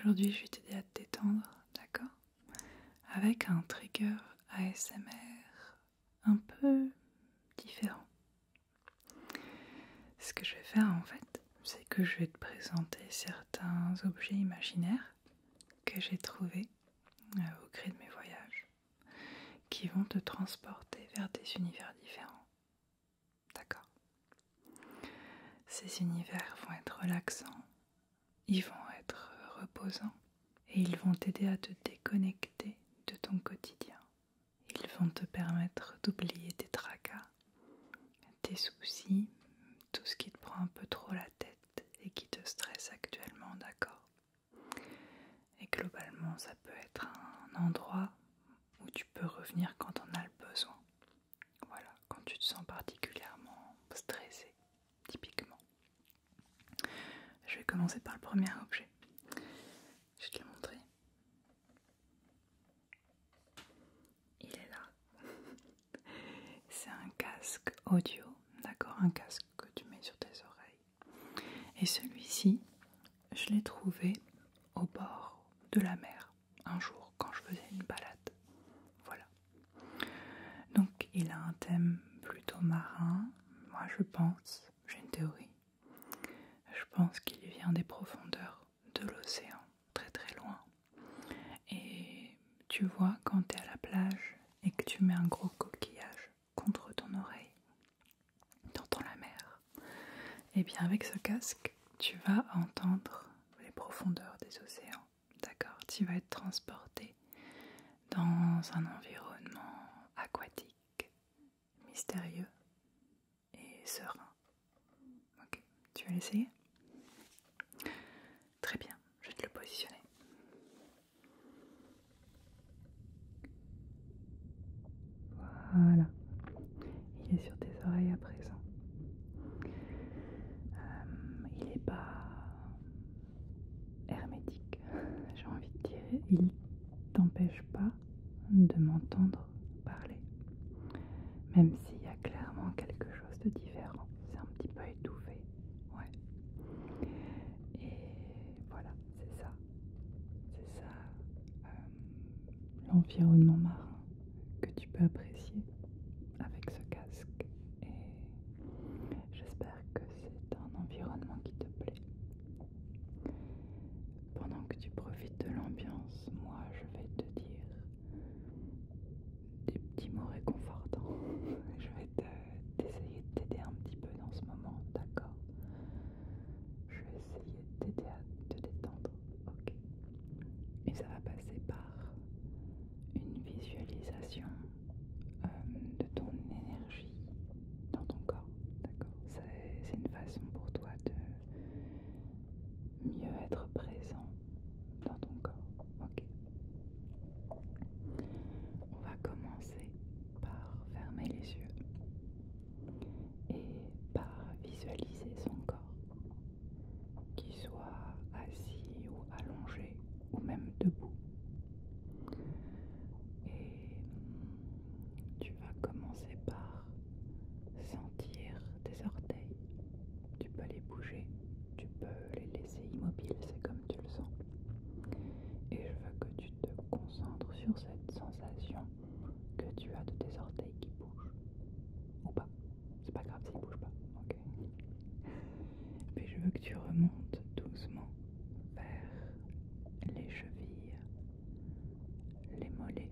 Aujourd'hui, je vais t'aider à te détendre, d'accord? Avec un trigger ASMR un peu différent. Ce que je vais faire en fait, c'est que je vais te présenter certains objets imaginaires que j'ai trouvés au gré de mes voyages qui vont te transporter vers des univers différents. D'accord? Ces univers vont être relaxants, ils vont être reposants et ils vont t'aider à te déconnecter de ton quotidien. Ils vont te permettre d'oublier tes tracas, tes soucis, tout ce qui te prend un peu trop la tête et qui te stresse actuellement, d'accord? Et globalement, ça peut être un endroit où tu peux revenir quand on a le besoin. Voilà, quand tu te sens particulièrement stressé, typiquement. Je vais commencer par le premier objet. Je vais te le montrer. Il est là. C'est un casque audio, d'accord? Un casque que tu mets sur tes oreilles. Et celui-ci, je l'ai trouvé au bord de la mer, un jour quand je faisais une balade. Voilà. Donc il a un thème plutôt marin. Moi je pense, j'ai une théorie, je pense qu'il vient des profondeurs de l'océan, très très loin. Et tu vois, quand tu es à la plage et que tu mets un gros coquillage contre ton oreille, t'entends la mer. Et bien avec ce casque, tu vas entendre les profondeurs des océans. D'accord? Tu vas être transporté dans un environnement aquatique, mystérieux et serein. Ok, tu vas l'essayer? Très bien, je vais te le positionner. Voilà, il est sur tes oreilles à présent. Il n'est pas hermétique, j'ai envie de dire. Il t'empêche pas de m'entendre parler. Même s'il y a clairement quelque chose de différent. C'est un petit peu étouffé. Ouais. Et voilà, c'est ça. C'est ça. L'environnement marin que tu peux apprécier avec ce casque. Et j'espère que c'est un environnement qui te plaît. Pendant que tu profites de l'ambiance, moi je vais te dire des petits mots réconfortants. Je vais essayer de t'aider un petit peu dans ce moment, d'accord? Je vais essayer de t'aider à te détendre, ok? Et ça va passer par une visualisation de ton énergie dans ton corps, d'accord? C'est une façon pour toi de mieux être présent dans ton corps, ok? On va commencer par fermer les yeux et par visualiser son corps, qu'il soit assis ou allongé ou même debout. Et tu vas commencer par sentir tes orteils. Tu peux les bouger, tu peux les laisser immobiles, c'est comme tu le sens. Et je veux que tu te concentres sur cette sensation que tu as de tes orteils qui bougent. Ou pas. C'est pas grave s'ils bougent pas, ok? Puis je veux que tu remontes doucement vers les chevilles, les mollets,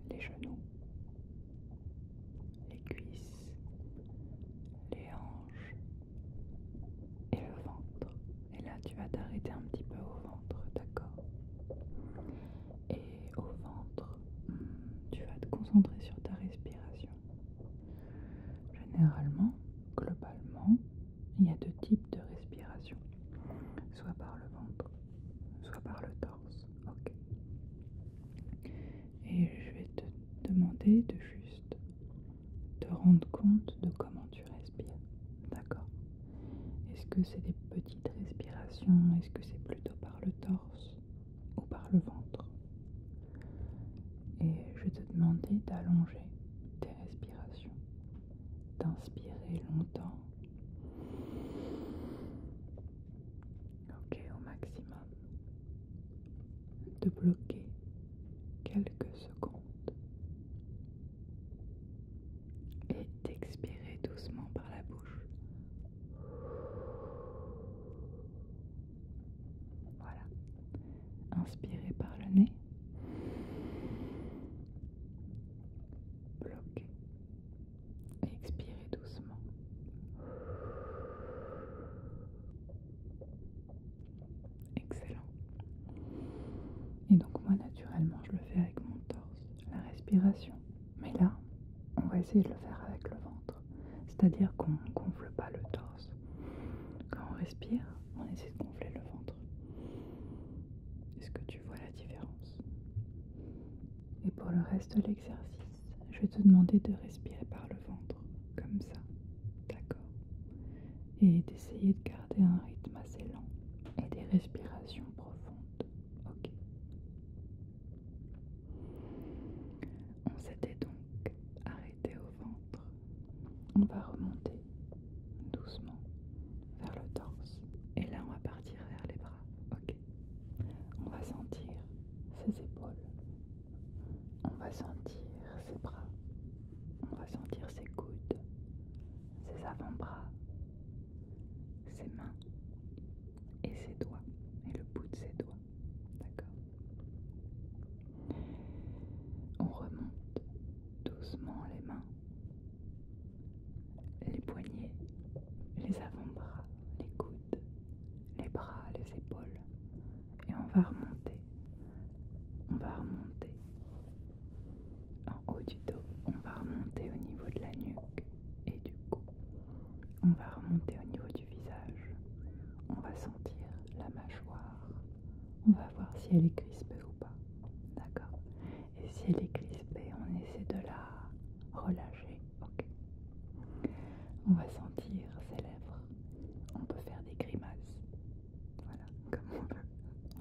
les genoux, les cuisses, les hanches et le ventre. Et là tu vas t'arrêter un petit peu au ventre, d'accord? Et au ventre, tu vas te concentrer sur ta respiration. Généralement, globalement, il y a deux types de respiration. Soit par le ventre, soit par le torse, ok? Et je vais te demander de juste te rendre compte de comment tu respires, d'accord? Est-ce que c'est des petites respirations? Est-ce que c'est plutôt par le torse ou par le ventre? Et je vais te demander d'allonger tes respirations, d'inspirer longtemps. Ok, au quelques secondes et d'expirer doucement par la bouche. Voilà. Inspirez par le nez. Bloquez. Expirez doucement. Excellent. Et donc moi naturellement je le fais avec mon torse, la respiration. Mais là, on va essayer de le faire avec le ventre. C'est-à-dire qu'on ne gonfle pas le torse. Quand on respire, on essaie de gonfler le ventre. Est-ce que tu vois la différence? Et pour le reste de l'exercice, je vais te demander de respirer par le ventre, comme ça, d'accord? Et d'essayer de garder un rythme assez lent et des respirations profondes, ok? On s'était donc arrêté au ventre. On va remonter doucement vers le torse. Et là, on va partir vers les bras, ok? On va sentir ses épaules. On va sentir ses bras. On va sentir ses coudes, ses avant-bras, ses mains et ses doigts, et le bout de ses doigts, d'accord? On remonte doucement les mains, les poignets, les avant-bras, les coudes, les bras, les épaules, et on va remonter en haut du dos, on va remonter au niveau de la nuque et du cou, on va remonter au niveau du visage, on va sentir la mâchoire, on va voir si elle est crispée ou pas, d'accord? Et si elle est crispée, on essaie de la relâcher, ok? On va sentir ses lèvres, on peut faire des grimaces, voilà, comme on veut.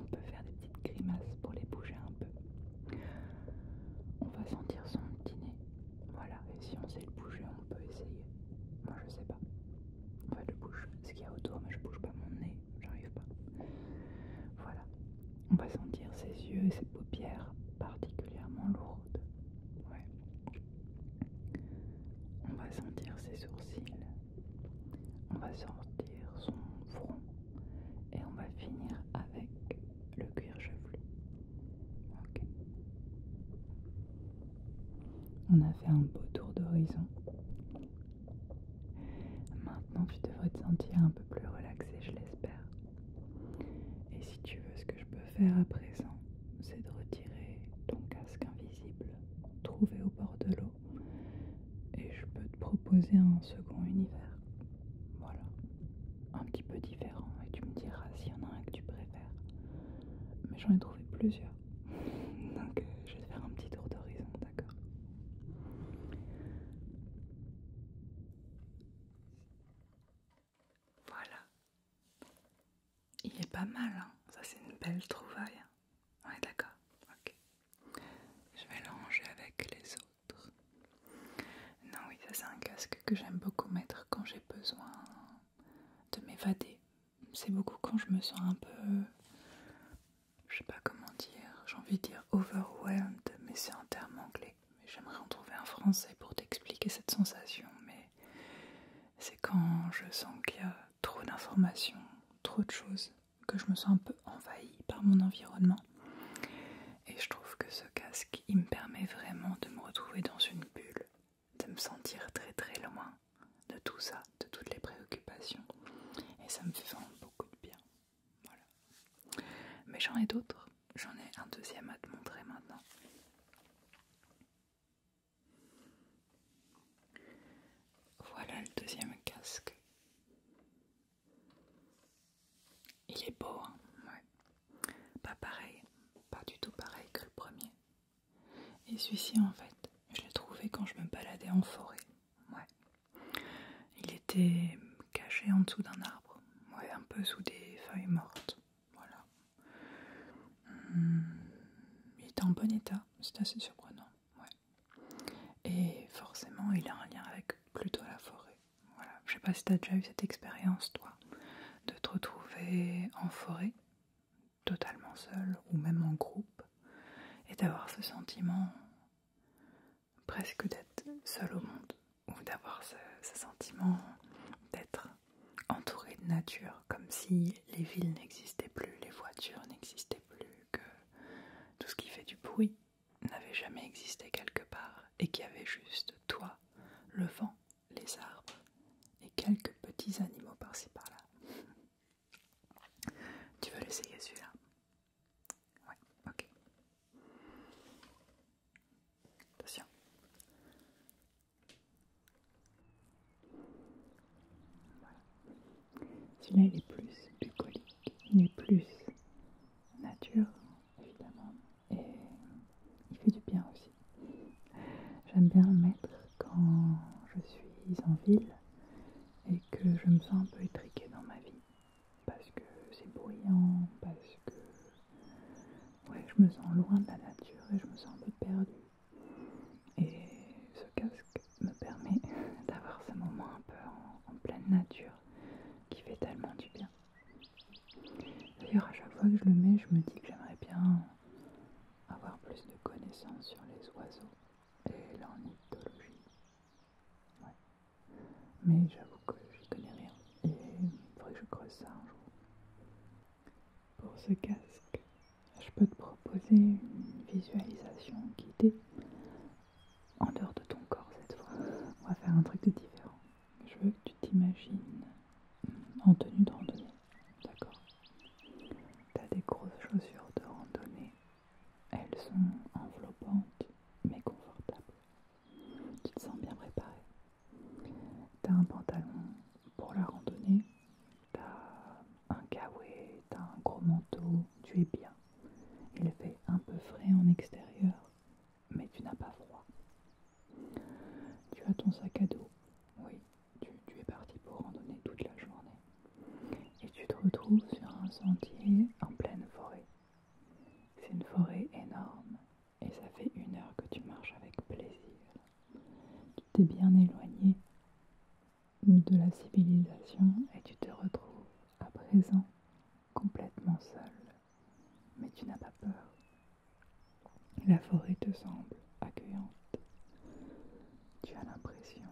On peut faire des petites grimaces pour les bouger un peu. On va sentir son petit nez, voilà, et si on sait le bouger, on peut essayer. Moi je sais pas. Enfin, je bouge ce qu'il y a autour, mais je bouge pas mon nez, j'arrive pas. Voilà. On va sentir ses yeux et ses paupières particulièrement lourdes. Ouais. On va sentir ses sourcils. On va sentir son front. Et on va finir avec le cuir chevelu. Ok. On a fait un beau tour d'horizon. Maintenant, tu devrais te sentir un peu plus relaxé, je l'espère. Et si tu veux, ce que je peux faire à présent, c'est de retirer ton casque invisible trouvé au bord de l'eau. Et je peux te proposer un second univers. Voilà. Un petit peu différent. Et tu me diras s'il y en a un que tu préfères. Mais j'en ai trouvé plusieurs. Donc, je vais te faire un petit tour d'horizon, d'accord? Voilà. Il est pas mal, hein. Ça, c'est une belle trouvaille. Ouais, d'accord. Ok. Je vais le ranger avec les autres. Non, oui, ça, c'est un casque que j'aime beaucoup mettre quand j'ai besoin de m'évader. C'est beaucoup quand je me sens un peu, je sais pas comment dire, j'ai envie de dire overwhelmed, mais c'est un terme anglais. J'aimerais en trouver un français pour t'expliquer cette sensation, mais c'est quand je sens qu'il y a trop d'informations, trop de choses, que je me sens un peu envahie par mon environnement. Et je trouve que ce casque, il me permet vraiment de me retrouver dans une bulle, de me sentir très très loin de tout ça, de toutes les préoccupations. Et ça me fait vraiment beaucoup de bien. Voilà. Mais j'en ai d'autres. J'en ai un deuxième à te montrer maintenant. Voilà le deuxième casque. Il est beau, hein? Ouais. Pas pareil, pas du tout pareil que le premier. Et celui-ci, en fait, je l'ai trouvé quand je me baladais en forêt. Ouais. Il était caché en dessous d'un arbre. Ouais, un peu sous des feuilles mortes. Voilà. Il était en bon état, c'est assez surprenant. Ouais. Et forcément, il a un lien avec plutôt la forêt. Voilà. Je sais pas si tu as déjà eu cette expérience, toi, de te retrouver en forêt, totalement seul, ou même en groupe, et d'avoir ce sentiment presque d'être seul au monde, ou d'avoir ce sentiment d'être entouré de nature, comme si les villes n'existaient plus, les voitures n'existaient plus, que tout ce qui fait du bruit n'avait jamais existé quelque part, et qu'il y avait juste toi, le vent, les arbres, et quelques petits animaux par-ci par-là. Tu veux l'essayer celui-là? Ouais, ok. Attention. Voilà. Celui-là il est plus bucolique, il est plus nature, évidemment, et il fait du bien aussi. J'aime bien le mettre quand je suis en ville et que je me sens un peu étriquée dans ma vie, parce que c'est bruyant, parce que ouais, je me sens loin de la nature et je me sens un peu perdue. Et ce casque me permet d'avoir ce moment un peu en pleine nature qui fait tellement du bien. D'ailleurs, à chaque fois que je le mets, je me dis que j'aimerais bien avoir plus de connaissances sur les oiseaux et l'ornithologie. Ouais. Mais j'avoue que j'y connais rien et il faudrait que je creuse ça un jour. Pour ce casque, je peux te proposer une visualisation guidée en dehors de ton corps cette fois. On va faire un truc de différent. Je veux que tu t'imagines en tenue de randonnée, d'accord? Tu as des grosses chaussures de randonnée. Elles sont enveloppantes mais confortables. Tu te sens bien préparé. Tu as un pantalon pour la randonnée. Tu as un kawaii, tu as un gros manteau. Tu es bien. Il fait un peu frais en extérieur, mais tu n'as pas froid. Tu as ton sac à dos. Oui, tu es parti pour randonner toute la journée. Et tu te retrouves sur un sentier en pleine forêt. C'est une forêt énorme et ça fait 1 heure que tu marches avec plaisir. Tu t'es bien éloigné de la civilisation et tu te retrouves à présent complètement seul. Mais tu n'as pas peur. La forêt te semble accueillante. Tu as l'impression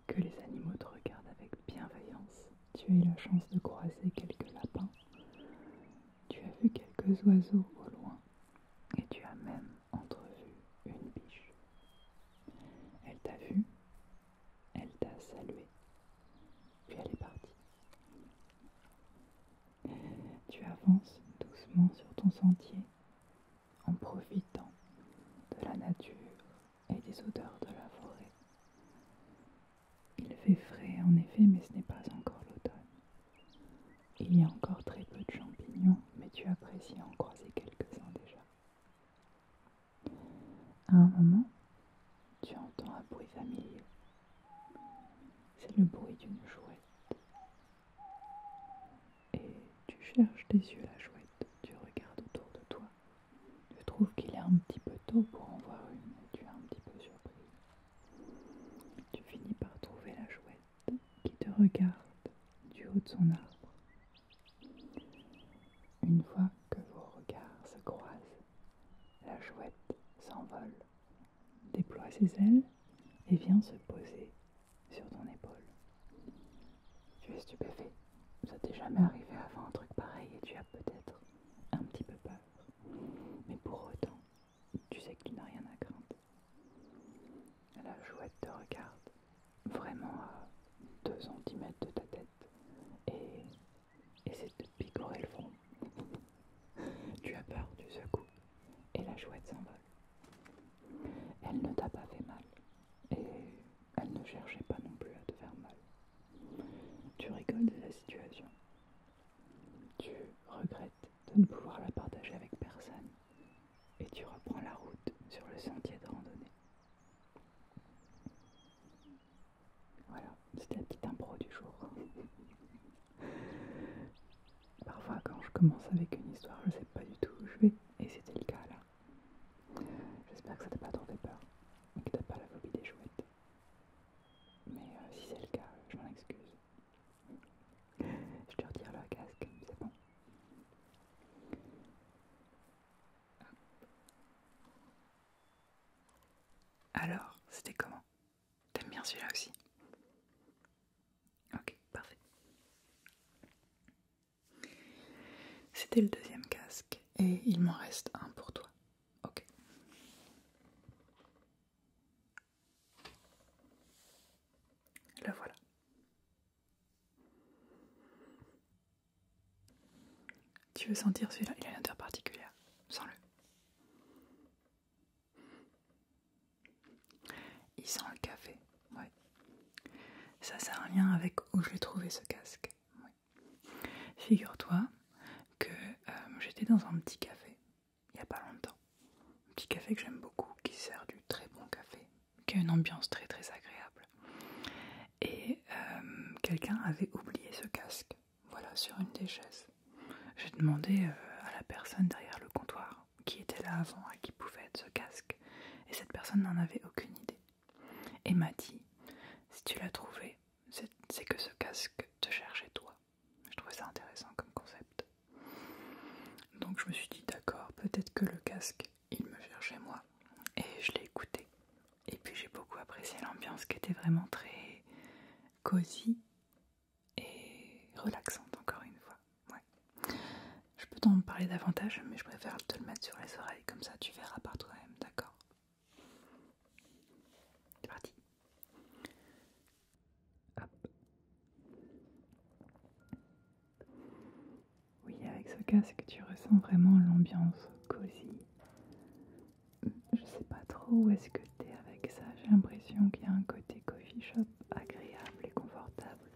que les animaux te regardent avec bienveillance. Tu as eu la chance de croiser quelques lapins. Tu as vu quelques oiseaux au loin et tu as même entrevu une biche. Elle t'a vu, elle t'a salué, puis elle est partie. Tu avances doucement sur ton sentier en profitant de la nature et des odeurs de la forêt. Il fait frais en effet, mais ce n'est pas encore l'automne. Il y a encore très peu de champignons, mais tu apprécies en croiser quelques-uns déjà. À un moment, tu entends un bruit familier. C'est le bruit d'une chouette. Et tu cherches des yeux la chouette, tu regardes autour de toi. Tu trouves qu'il est un petit peu tôt pour en voir une et tu es un petit peu surpris. Tu finis par trouver la chouette qui te regarde du haut de son arbre. Une fois que vos regards se croisent, la chouette s'envole, déploie ses ailes et vient se poser sur ton épaule. Tu es stupéfait. Ça t'est jamais arrivé avant un truc pareil et tu as peut-être un petit peu peur. Mais pour autant, tu sais que tu n'as rien à craindre. La chouette te regarde vraiment à 2 cm de ta tête et essaie de te picorer le front. Tu as peur du secoues et la chouette s'envole. Elle ne t'a pas fait mal et elle ne cherchait pas non plus à te faire mal. Tu rigoles de la situation. Tu regrettes de ne pouvoir la partager avec personne et tu reprends la route sur le sentier de randonnée. Voilà, c'était la petite impro du jour. Parfois quand je commence avec une histoire, je sais pas du tout où je vais et c'était le cas là. J'espère que ça t'a pas trop fait peur et que t'as pas la phobie des chouettes. Mais si c'est le cas, je m'en excuse. Je te retire le casque, c'est bon. Alors, c'était comment? T'aimes bien celui-là aussi? Ok, parfait. C'était le deuxième casque et il m'en reste un pour toi. Ok. Le voilà. Tu veux sentir celui-là? Il a une odeur particulière. Sens-le. Il sent le café. Ouais. Ça, c'est un lien avec où j'ai trouvé ce casque. Ouais. Figure-toi que j'étais dans un petit café il n'y a pas longtemps. Un petit café que j'aime beaucoup, qui sert du très bon café, qui a une ambiance très très agréable. Et quelqu'un avait oublié ce casque, voilà, sur une des chaises. J'ai demandé à la personne derrière le comptoir qui était là avant à qui pouvait être ce casque, et cette personne n'en avait aucune idée. Et m'a dit, si tu l'as trouvé, c'est que ce casque te cherchait toi. Je trouvais ça intéressant comme concept. Donc je me suis dit d'accord, peut-être que le casque, il me cherchait moi. Et je l'ai écouté. Et puis j'ai beaucoup apprécié l'ambiance qui était vraiment très cosy et relaxante encore une fois. Ouais. Je peux t'en parler davantage, mais je préfère te le mettre sur les oreilles, comme ça tu verras par toi-même, d'accord? C'est parti. Hop. Oui, avec ce casque, tu ressens vraiment l'ambiance cosy. Je sais pas trop où est-ce que t'es avec ça, j'ai l'impression qu'il y a un côté coffee shop agréable et confortable.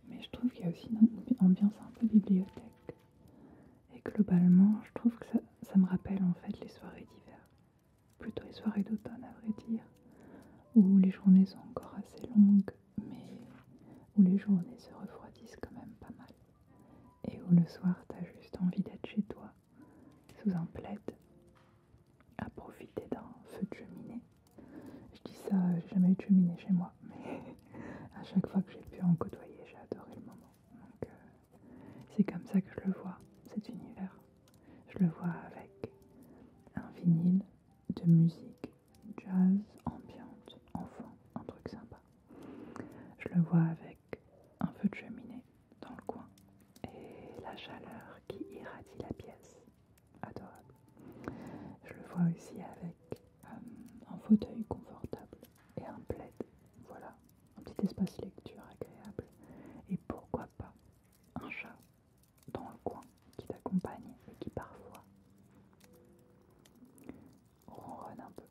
Mais je trouve qu'il y a aussi une ambiance un peu bibliothèque. Et globalement, je trouve que ça me rappelle en fait les soirées d'hiver. Plutôt les soirées d'automne à vrai dire. Où les journées sont encore assez longues, mais où les journées se refroidissent quand même pas mal. Et où le soir, t'as juste envie d'être chez toi, sous un plaid, à profiter d'un feu de cheminée. Je dis ça, j'ai jamais eu de cheminée chez moi, mais à chaque fois que j'ai pu en côtoyer, j'ai adoré le moment. Donc c'est comme ça que je le vois, cet univers. Je le vois avec un vinyle de musique jazz, ambiante, enfant, un truc sympa. Je le vois avec un feu de cheminée dans le coin et la chaleur qui irradie la pièce. Adorable. Je le vois aussi avec un fauteuil confortable et un plaid. Voilà, un petit espace lecture agréable. Et pourquoi pas un chat dans le coin qui t'accompagne et qui parfois ronronne un peu.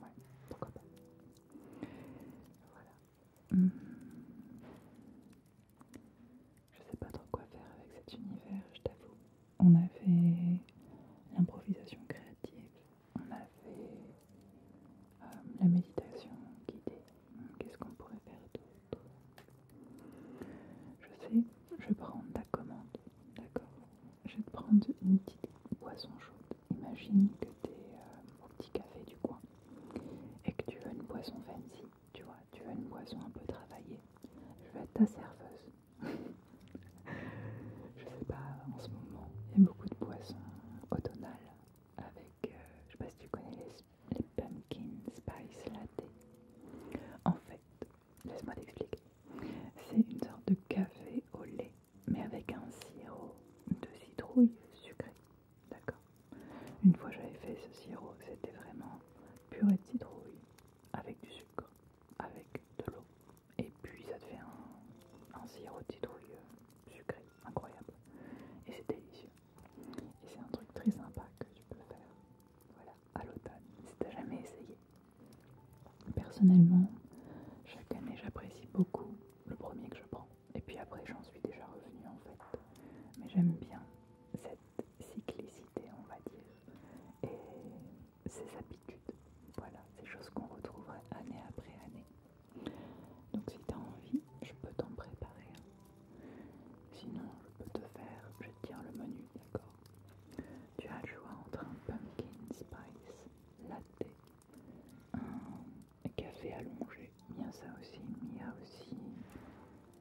Ouais, pourquoi pas. Voilà. Je sais pas trop quoi faire avec cet univers, je t'avoue. On a fait l'improvisation créative, on a fait la méditation guidée. Qu'est-ce qu'on pourrait faire d'autre? Je sais, je vais prendre ta commande, d'accord? Je vais te prendre une petite boisson chaude. Imagine que tu es au petit café du coin et que tu veux une boisson fancy, tu vois, tu veux une boisson un peu travaillée. Je vais être ta serveuse. Je sais pas, en ce moment, il y a beaucoup de boissons automnales avec, je sais pas si tu connais les pumpkin spice latte. En fait, laisse-moi t'expliquer. C'est une sorte de café au lait, mais avec un sirop de citrouille sucré. D'accord? Une fois j'avais fait ce sirop, c'était vraiment purée de citrouille, avec du sucre, avec de l'eau. Et puis ça te fait un sirop de citrouille sucré, incroyable. Et c'est délicieux. Et c'est un truc très sympa que tu peux faire, voilà, à l'automne, si t'as jamais essayé. Personnellement, chaque année j'apprécie beaucoup le premier que je prends. Et puis après j'en suis déjà revenue en fait. Mais j'aime bien cette cyclicité, on va dire, et ces habitudes. Voilà, ces choses qu'on retrouverait année après année. Donc si tu as envie, je peux t'en préparer un. Sinon, je peux te faire, je vais te dire le menu, d'accord? Tu as le choix entre un pumpkin spice latte, un café allongé, il y a ça aussi, mais il y a aussi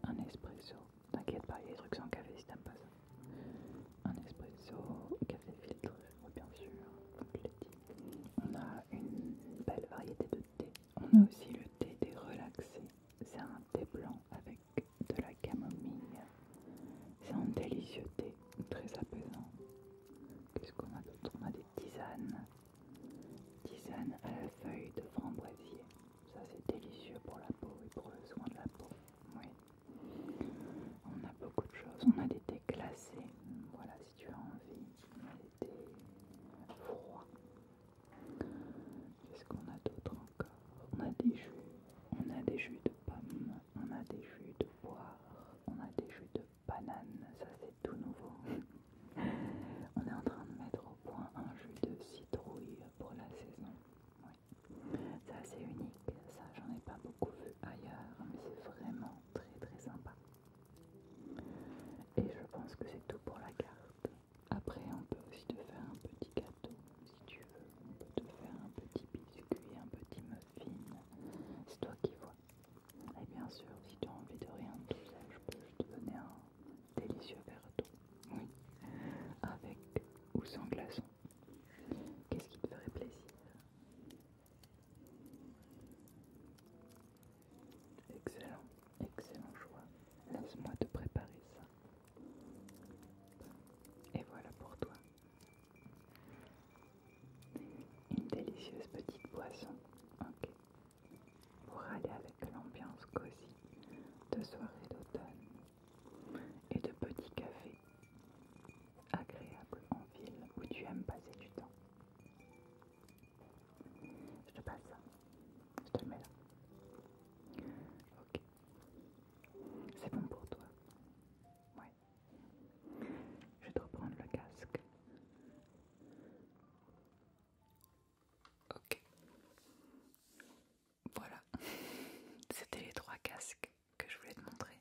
un espresso. T'inquiète pas, il y a des trucs sans café si t'aimes pas ça. Un espresso, café filtré, bien sûr, comme je l'ai dit. On a une belle variété de On a aussi le thé des relaxés. C'est un thé blanc avec de la camomille. C'est un délicieux thé, très apaisant. Qu'est-ce qu'on a d'autre? On a des tisanes. Tisane à la feuille de framboisier. Ça c'est délicieux pour la peau et pour le soin de la peau. Oui. On a beaucoup de choses. On a des thés glacés. Voilà si tu as envie. On a des thés froids. Qu'est-ce qu'on a d'autre encore? On a des jus. On a des jus de pommes. On a des jus de poire. On a des jus de banane. Ça c'est tout nouveau. On est en train de mettre au point un jus de citrouille pour la saison. Oui. C'est assez unique, ça j'en ai pas beaucoup vu ailleurs, mais c'est vraiment très très sympa. Et je pense que c'est tout pour la carte. Après on peut aussi te faire un petit gâteau si tu veux. On peut te faire un petit biscuit, un petit muffin. C'est toi qui vois. Et bien sûr, si tu as envie de rien de tout ça, je peux te donner un délicieux verre d'eau. Oui. Avec ou sans glaçon. Qu'est-ce qui te ferait plaisir? Excellent, excellent choix. Laisse-moi te préparer ça. Et voilà pour toi. Une délicieuse petite boisson. Ok. Pour aller avec l'ambiance cosy de soirée d'automne et de petits cafés agréables en ville où tu aimes passer du temps. Je te passe ça. Je te le mets là. Ok. C'est bon pour toi? Ouais. Je vais te reprendre le casque. Ok. Voilà. C'était les 3 casques que je voulais te montrer.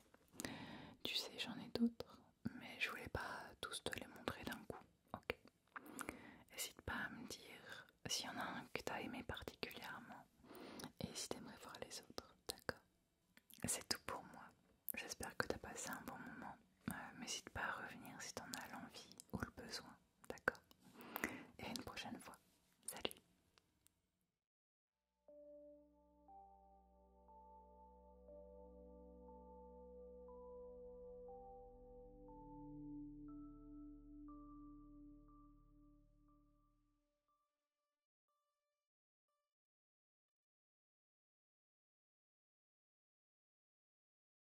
Tu sais, j'en ai d'autres, mais je voulais pas tous te les montrer d'un coup. Ok. N'hésite pas à me dire s'il y en a un que tu as aimé particulièrement et si tu aimerais voir les autres, d'accord? C'est tout pour moi. J'espère que tu as passé un bon moment. N'hésite pas à revenir si tu en